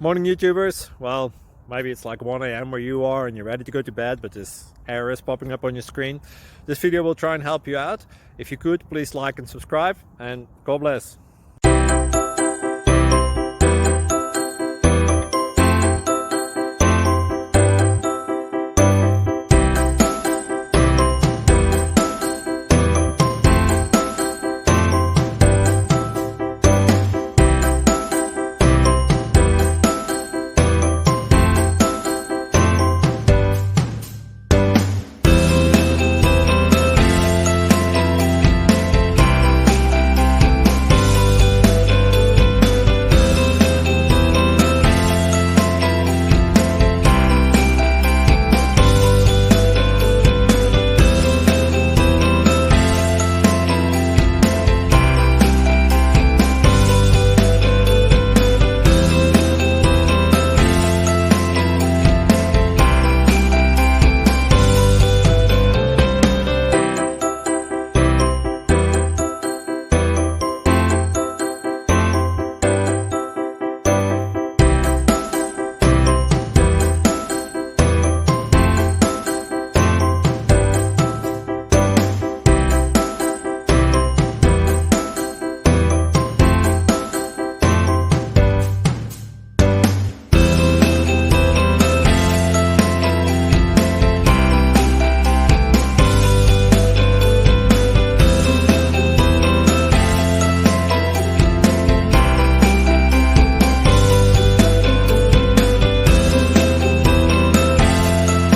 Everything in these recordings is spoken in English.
Morning YouTubers. Well, maybe it's like 1 a.m. where you are and you're ready to go to bed, but this error is popping up on your screen. This video will try and help you out. If you could, please like and subscribe, and God bless.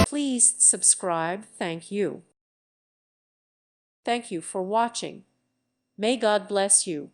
Please subscribe. Thank you. Thank you for watching. May God bless you.